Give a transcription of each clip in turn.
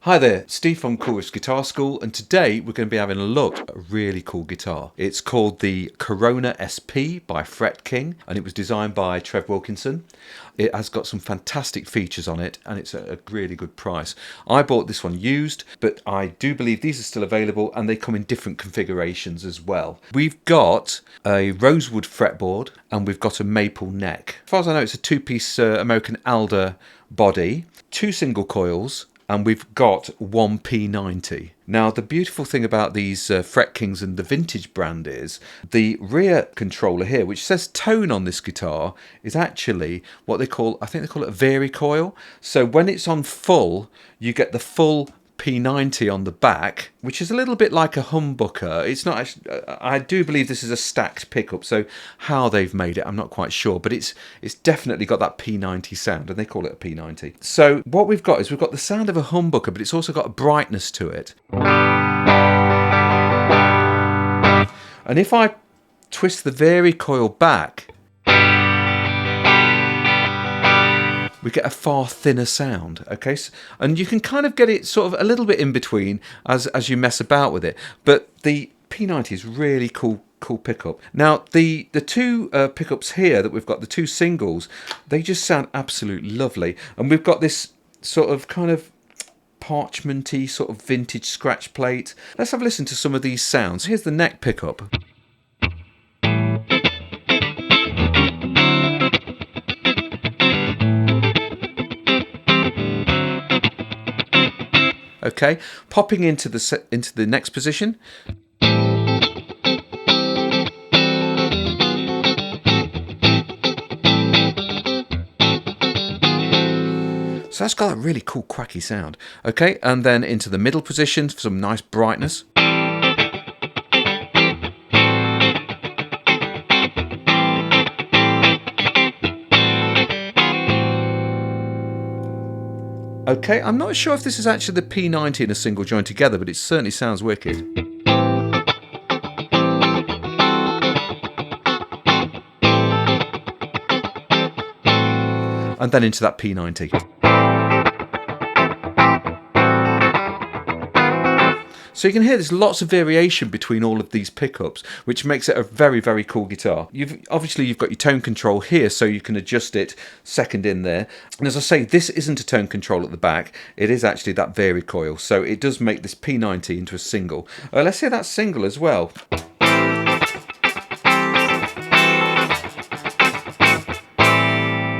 Hi there, Steve from Cool Riffs Guitar School, and today we're going to be having a look at a really cool guitar. It's called the Corona SP by Fret King, and it was designed by Trev Wilkinson. It has got some fantastic features on it, and it's a really good price. I bought this one used, but I do believe these are still available, and they come in different configurations as well. We've got a rosewood fretboard, and we've got a maple neck. As far as I know, it's a two-piece American Alder body, two single coils, and we've got one P90. Now, the beautiful thing about these Fret Kings and the vintage brand is the rear controller here, which says tone on this guitar, is actually what they call, I think they call it a vari-coil. So when it's on full, you get the full P90 on the back, which is a little bit like a humbucker. It's not actually, I do believe this is a stacked pickup, so how they've made it I'm not quite sure, but it's definitely got that P90 sound, and they call it a P90. So what we've got is we've got the sound of a humbucker, but it's also got a brightness to it. And if I twist the vari-coil back, we get a far thinner sound, okay? And you can kind of get it sort of a little bit in between as you mess about with it. But the P90 is really cool pickup. Now, the two pickups here that we've got, the two singles, they just sound absolutely lovely. And we've got this sort of kind of parchmenty sort of vintage scratch plate. Let's have a listen to some of these sounds. Here's the neck pickup. Okay, popping into the next position. So that's got a really cool quacky sound. Okay, and then into the middle position for some nice brightness. Okay, I'm not sure if this is actually the P90 in a single joint together, but it certainly sounds wicked. And then into that P90. So you can hear there's lots of variation between all of these pickups, which makes it a very, very cool guitar. You've got your tone control here, so you can adjust it second in there. And as I say, this isn't a tone control at the back. It is actually that vari-coil. So it does make this P90 into a single. Let's hear that single as well.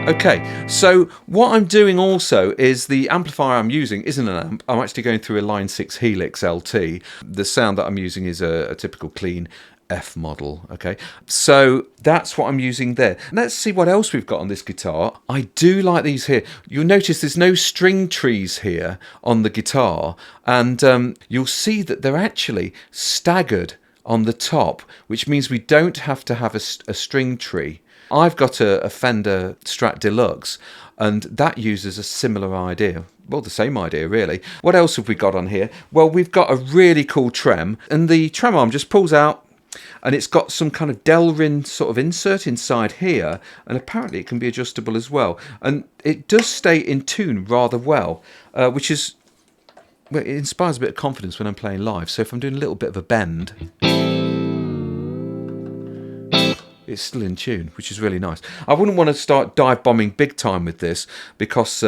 Okay, so what I'm doing also is the amplifier I'm using isn't an amp. I'm actually going through a Line 6 Helix LT. The sound that I'm using is a typical clean F model, okay? So that's what I'm using there. Let's see what else we've got on this guitar. I do like these here. You'll notice there's no string trees here on the guitar, and you'll see that they're actually staggered on the top, which means we don't have to have a string tree. I've got a Fender Strat Deluxe, and that uses a similar idea. Well, the same idea, really. What else have we got on here? Well, we've got a really cool trem, and the trem arm just pulls out, and it's got some kind of Delrin sort of insert inside here, and apparently it can be adjustable as well. And it does stay in tune rather well, which is, well, it inspires a bit of confidence when I'm playing live. So if I'm doing a little bit of a bend, it's still in tune, which is really nice. I wouldn't want to start dive bombing big time with this because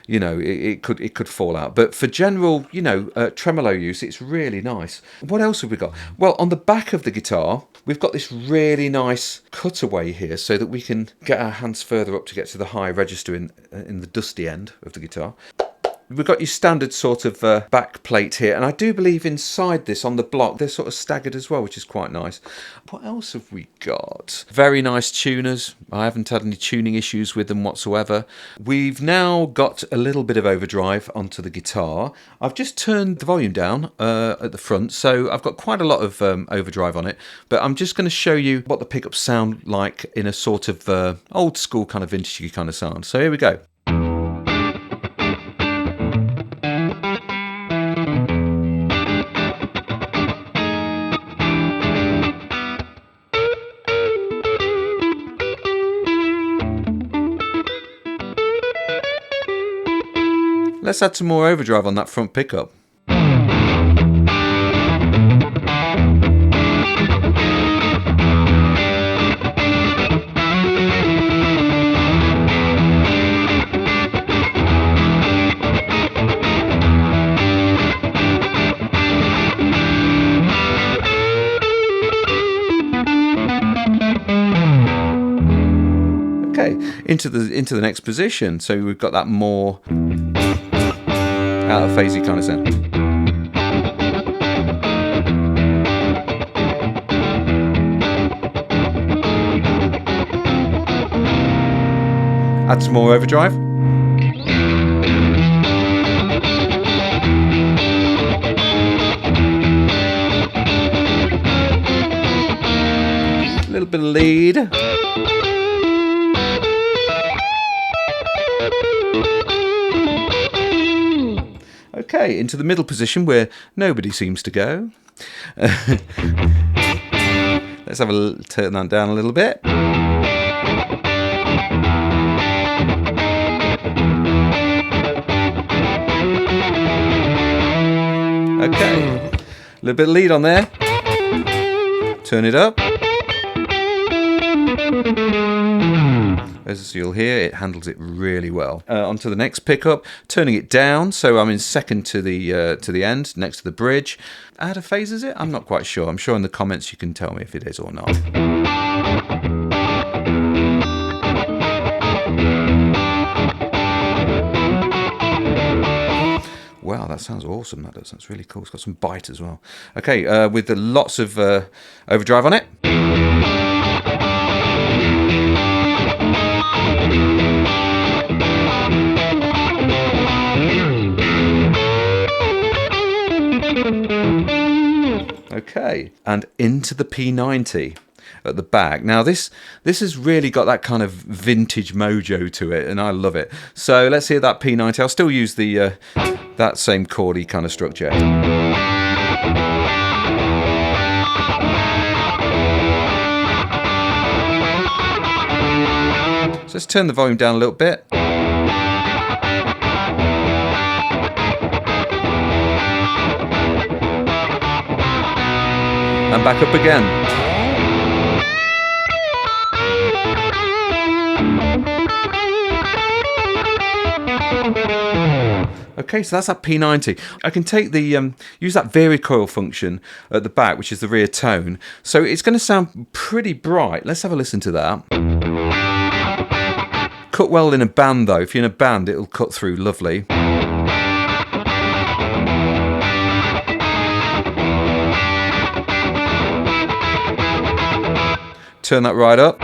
you know, it could fall out. But for general, you know, tremolo use, it's really nice. What else have we got? Well, on the back of the guitar, we've got this really nice cutaway here, so that we can get our hands further up to get to the high register in the dusty end of the guitar. We've got your standard sort of back plate here, and I do believe inside this on the block they're sort of staggered as well, which is quite nice. What else have we got? Very nice tuners. I haven't had any tuning issues with them whatsoever. We've now got a little bit of overdrive onto the guitar. I've just turned the volume down at the front, so I've got quite a lot of overdrive on it, but I'm just going to show you what the pickups sound like in a sort of old school kind of vintagey kind of sound. So here we go. Let's add some more overdrive on that front pickup. Okay, into the next position. So we've got that more out of phasey kind of sound. Add some more overdrive. A little bit of lead. Okay, into the middle position where nobody seems to go. Let's turn that down a little bit. Okay, a little bit of lead on there. Turn it up. As you'll hear, it handles it really well. Onto the next pickup, turning it down, so I'm in second to the end, next to the bridge. Out of phase is it? I'm not quite sure. I'm sure in the comments you can tell me if it is or not. Wow, that sounds awesome, that does. That's really cool. It's got some bite as well. Okay, with lots of overdrive on it. Okay, and into the P90 at the back. Now this has really got that kind of vintage mojo to it, and I love it. So let's hear that P90. I'll still use the that same chordy kind of structure. So let's turn the volume down a little bit. And back up again. Okay, so that's that P90. I can take the use that varicoil function at the back, which is the rear tone. So it's going to sound pretty bright. Let's have a listen to that. Cut well in a band though. If you're in a band, it'll cut through lovely. Turn that right up.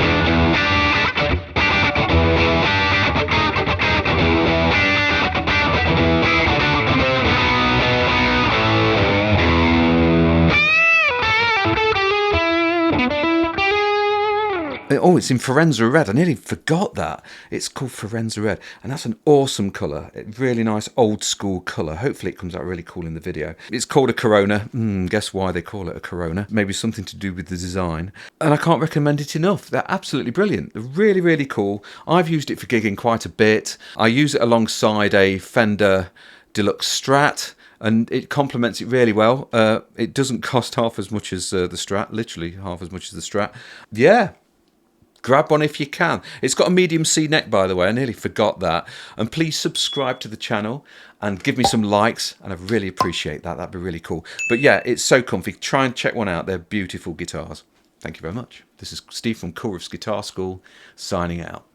Oh, it's in Forenza Red. I nearly forgot that. It's called Forenza Red, and that's an awesome colour. Really nice old school colour. Hopefully it comes out really cool in the video. It's called a Corona. Guess why they call it a Corona? Maybe something to do with the design. And I can't recommend it enough. They're absolutely brilliant. They're really, really cool. I've used it for gigging quite a bit. I use it alongside a Fender Deluxe Strat, and it complements it really well. It doesn't cost half as much as the Strat, literally half as much as the Strat. Yeah. Grab one if you can. It's got a medium C neck, by the way. I nearly forgot that. And please subscribe to the channel and give me some likes, and I really appreciate that. That'd be really cool. But yeah, it's so comfy. Try and check one out. They're beautiful guitars. Thank you very much. This is Steve from Cool Riffs Guitar School, signing out.